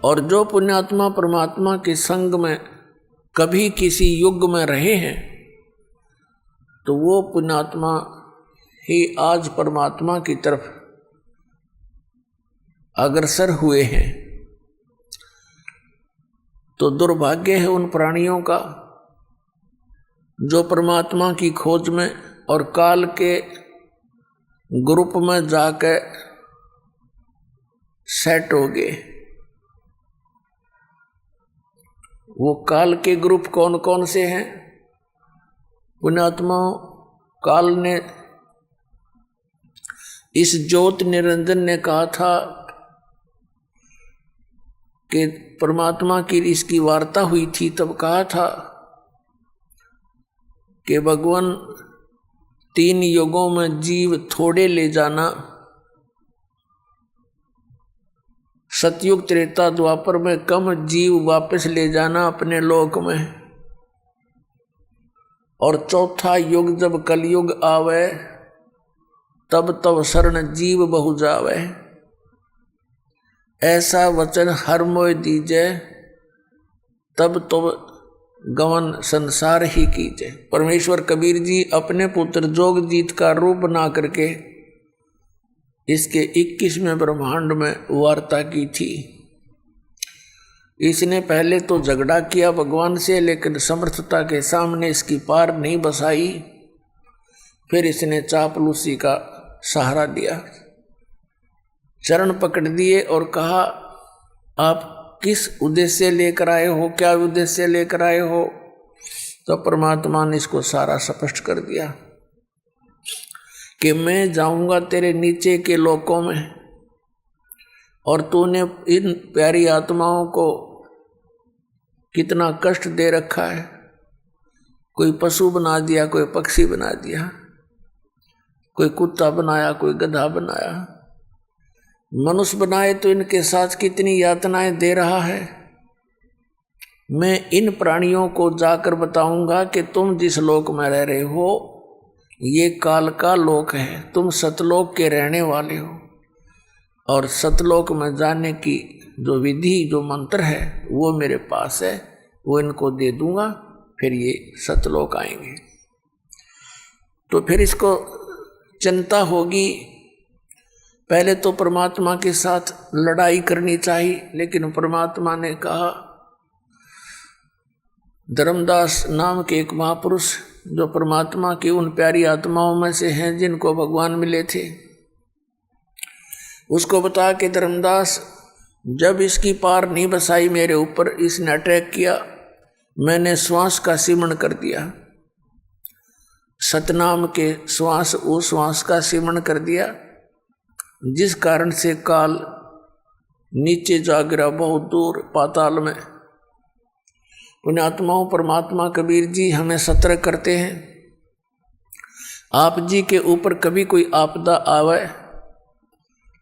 और जो पुण्यात्मा परमात्मा के संग में कभी किसी युग में रहे हैं तो वो पुण्यात्मा ही आज परमात्मा की तरफ अग्रसर हुए हैं। तो दुर्भाग्य है उन प्राणियों का जो परमात्मा की खोज में और काल के ग्रुप में जाकर सेट हो गए। वो काल के ग्रुप कौन कौन से हैं? पुण्यात्माओं, काल ने इस ज्योत निरंजन ने कहा था कि परमात्मा की इसकी वार्ता हुई थी, तब कहा था कि भगवान 3 युगों में जीव थोड़े ले जाना, सतयुग त्रेता द्वापर में कम जीव वापस ले जाना अपने लोक में, और चौथा युग जब कलयुग आवे तब तब शरण जीव बहु जावे। ऐसा वचन हर मोय दीजे, तब तो गवन संसार ही कीजे। परमेश्वर कबीर जी अपने पुत्र जोगजीत का रूप बना करके इसके 21वें ब्रह्मांड में वार्ता की थी। इसने पहले तो झगड़ा किया भगवान से, लेकिन समर्थता के सामने इसकी पार नहीं बसाई। फिर इसने चापलूसी का सहारा दिया, चरण पकड़ दिए और कहा, आप किस उद्देश्य लेकर आए हो, क्या उद्देश्य लेकर आए हो? तो परमात्मा ने इसको सारा स्पष्ट कर दिया कि मैं जाऊंगा तेरे नीचे के लोकों में, और तूने इन प्यारी आत्माओं को कितना कष्ट दे रखा है। कोई पशु बना दिया, कोई पक्षी बना दिया, कोई कुत्ता बनाया, कोई गधा बनाया, मनुष्य बनाए तो इनके साथ कितनी यातनाएं दे रहा है। मैं इन प्राणियों को जाकर बताऊंगा कि तुम जिस लोक में रह रहे हो ये काल का लोक है, तुम सतलोक के रहने वाले हो, और सतलोक में जाने की जो विधि, जो मंत्र है वो मेरे पास है, वो इनको दे दूंगा, फिर ये सतलोक आएंगे। तो फिर इसको चिंता होगी, पहले तो परमात्मा के साथ लड़ाई करनी चाहिए, लेकिन परमात्मा ने कहा, धर्मदास नाम के एक महापुरुष जो परमात्मा की उन प्यारी आत्माओं में से हैं जिनको भगवान मिले थे, उसको बता के धर्मदास जब इसकी पार नहीं बसाई मेरे ऊपर, इसने अटैक किया, मैंने श्वास का सिमरण कर दिया, सतनाम के श्वास, उस श्वास का सिमरण कर दिया, जिस कारण से काल नीचे जा गिरा बहुत दूर पाताल में। पुण्यात्माओं, परमात्मा कबीर जी हमें सतर्क करते हैं, आप जी के ऊपर कभी कोई आपदा आवे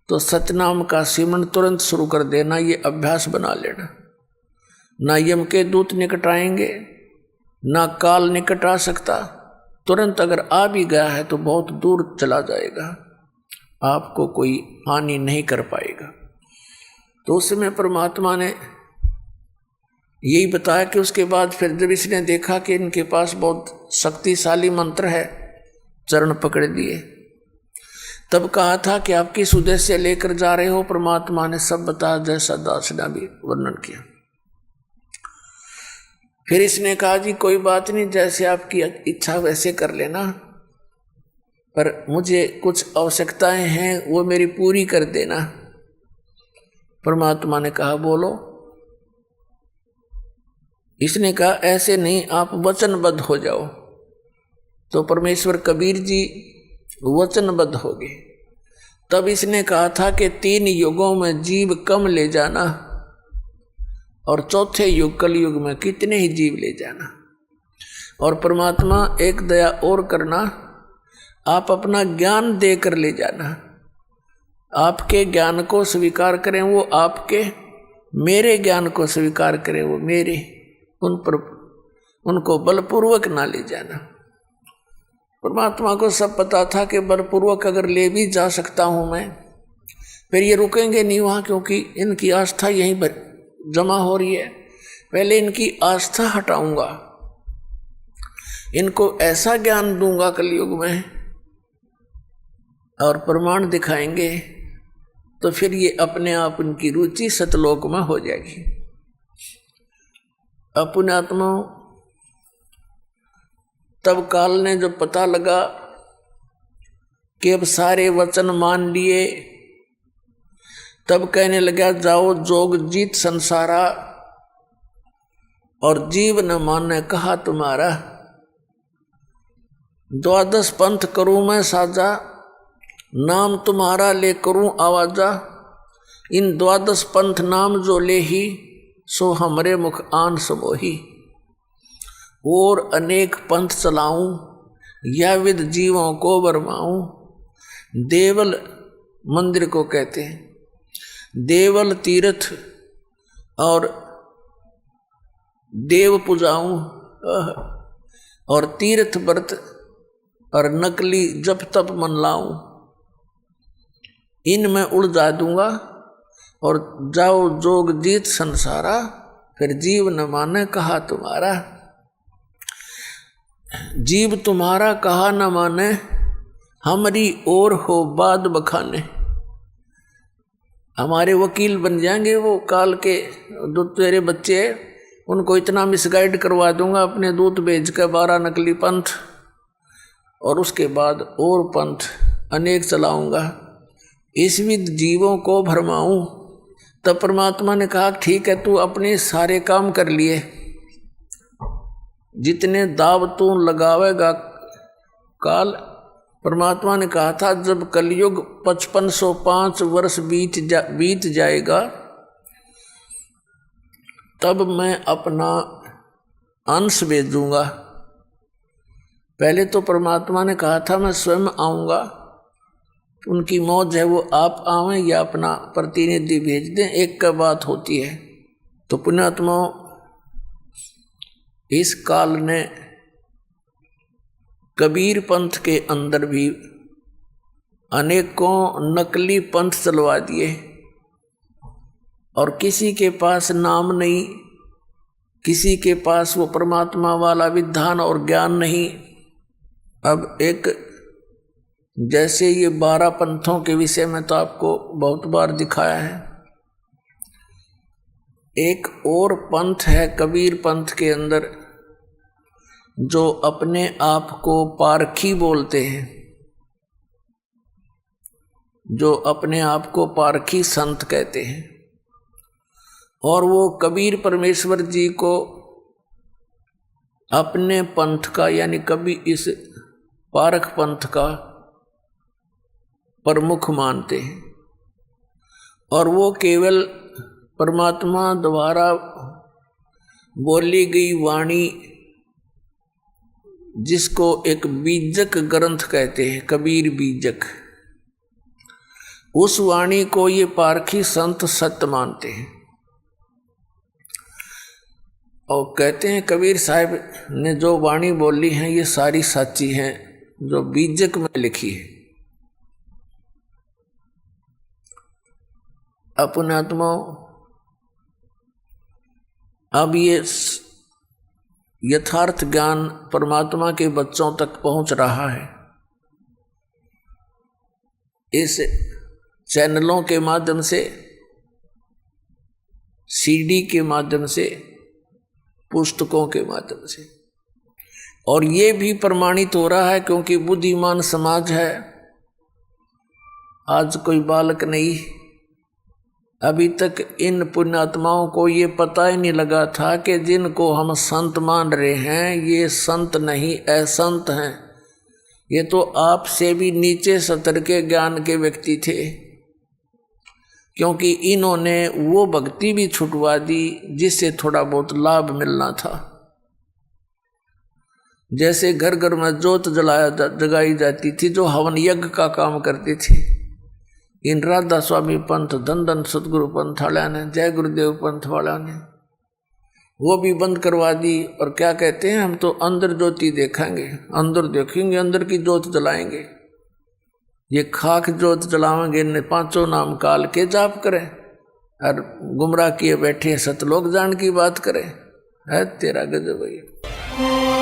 तो सतनाम का सिमरण तुरंत शुरू कर देना, ये अभ्यास बना लेना। ना यम के दूत निकट आएंगे, ना काल निकट आ सकता, तुरंत अगर आ भी गया है तो बहुत दूर चला जाएगा, आपको कोई हानि नहीं कर पाएगा। तो उस समय परमात्मा ने यही बताया कि उसके बाद फिर जब इसने देखा कि इनके पास बहुत शक्तिशाली मंत्र है, चरण पकड़ दिए, तब कहा था कि आप किस उद्देश्य से लेकर जा रहे हो? परमात्मा ने सब बताया, जैसा दास ने भी वर्णन किया। फिर इसने कहा, जी कोई बात नहीं, जैसे आपकी इच्छा वैसे कर लेना, पर मुझे कुछ आवश्यकताएं हैं, वो मेरी पूरी कर देना। परमात्मा ने कहा, बोलो। इसने कहा, ऐसे नहीं, आप वचनबद्ध हो जाओ। तो परमेश्वर कबीर जी वचनबद्ध हो गए। तब इसने कहा था कि 3 युगों में जीव कम ले जाना, और चौथे युग कलयुग में कितने ही जीव ले जाना। और परमात्मा एक दया और करना, आप अपना ज्ञान देकर ले जाना, आपके ज्ञान को स्वीकार करें वो आपके, मेरे ज्ञान को स्वीकार करें वो मेरे, उन पर उनको बलपूर्वक ना ले जाना। परमात्मा को सब पता था कि बलपूर्वक अगर ले भी जा सकता हूं मैं, फिर ये रुकेंगे नहीं वहां, क्योंकि इनकी आस्था यहीं पर जमा हो रही है, पहले इनकी आस्था हटाऊंगा, इनको ऐसा ज्ञान दूंगा कलयुग में और प्रमाण दिखाएंगे, तो फिर ये अपने आप इनकी रुचि सतलोक में हो जाएगी। पुण्यात्मा, तब काल ने जब पता लगा कि अब सारे वचन मान लिए, तब कहने लगा जाओ जोग जीत संसारा, और जीव न माने कहा तुम्हारा। 12 पंथ करूं मैं साजा, नाम तुम्हारा ले करूं आवाजा। इन 12 पंथ नाम जो ले ही, सो हमरे मुख आन समोही। और अनेक पंथ चलाऊं, या विद जीवों को बरमाऊं। देवल मंदिर को कहते हैं, देवल तीर्थ और देव पूजाऊं, और तीर्थ व्रत और नकली जप तप मन लाऊं। इनमें उलझा दूंगा, और जाओ जोग जीत संसारा, फिर जीव न माने कहा तुम्हारा। जीव तुम्हारा कहा न माने, हमारी ओर हो बाद बखाने। हमारे वकील बन जाएंगे वो काल के, जो तेरे बच्चे हैं उनको इतना मिसगाइड करवा दूंगा अपने दूत भेज कर 12 नकली पंथ, और उसके बाद और पंथ अनेक चलाऊंगा, इस विद जीवों को भरमाऊं। तब परमात्मा ने कहा ठीक है, तू अपने सारे काम कर लिए, जितने दाव तू लगावेगा काल। परमात्मा ने कहा था जब कलयुग 5505 वर्ष बीत जाएगा, तब मैं अपना अंश भेजूंगा। पहले तो परमात्मा ने कहा था मैं स्वयं आऊंगा, उनकी मौज है वो आप आवें या अपना प्रतिनिधि भेज दें, एक का बात होती है। तो पुण्यात्माओं, इस काल ने कबीर पंथ के अंदर भी अनेकों नकली पंथ चलवा दिए, और किसी के पास नाम नहीं, किसी के पास वो परमात्मा वाला विधान और ज्ञान नहीं। अब एक जैसे ये 12 पंथों के विषय में तो आपको बहुत बार दिखाया है, एक और पंथ है कबीर पंथ के अंदर, जो अपने आप को पारखी बोलते हैं, जो अपने आप को पारखी संत कहते हैं। और वो कबीर परमेश्वर जी को अपने पंथ का, यानी कभी इस पारख पंथ का प्रमुख मानते हैं, और वो केवल परमात्मा द्वारा बोली गई वाणी, जिसको एक बीजक ग्रंथ कहते हैं, कबीर बीजक, उस वाणी को ये पारखी संत सत्य मानते हैं, और कहते हैं कबीर साहब ने जो वाणी बोली है ये सारी सच्ची हैं, जो बीजक में लिखी है। अपने आत्माओं, अब ये यथार्थ ज्ञान परमात्मा के बच्चों तक पहुंच रहा है, इस चैनलों के माध्यम से, सीडी के माध्यम से, पुस्तकों के माध्यम से। और ये भी प्रमाणित हो रहा है क्योंकि बुद्धिमान समाज है। आज कोई बालक नहीं, अभी तक इन पुण्यात्माओं को ये पता ही नहीं लगा था कि जिनको हम संत मान रहे हैं ये संत नहीं असंत हैं। ये तो आपसे भी नीचे स्तर के ज्ञान के व्यक्ति थे, क्योंकि इन्होंने वो भक्ति भी छुटवा दी जिससे थोड़ा बहुत लाभ मिलना था। जैसे घर घर में जोत जगाई जाती थी, जो हवन यज्ञ का काम करते थे, इन राधा स्वामी पंथ, धन धन सतगुरु पंथ वाला ने, जय गुरुदेव पंथ वाला ने वो भी बंद करवा दी। और क्या कहते हैं, हम तो अंदर ज्योति देखेंगे, अंदर देखेंगे, अंदर की ज्योत जलाएंगे। ये खाक ज्योत जलाएंगे, ने 5 नाम काल के जाप करें। और गुमराह किए बैठे सतलोक जान की बात करे। है तेरा गजब भैया।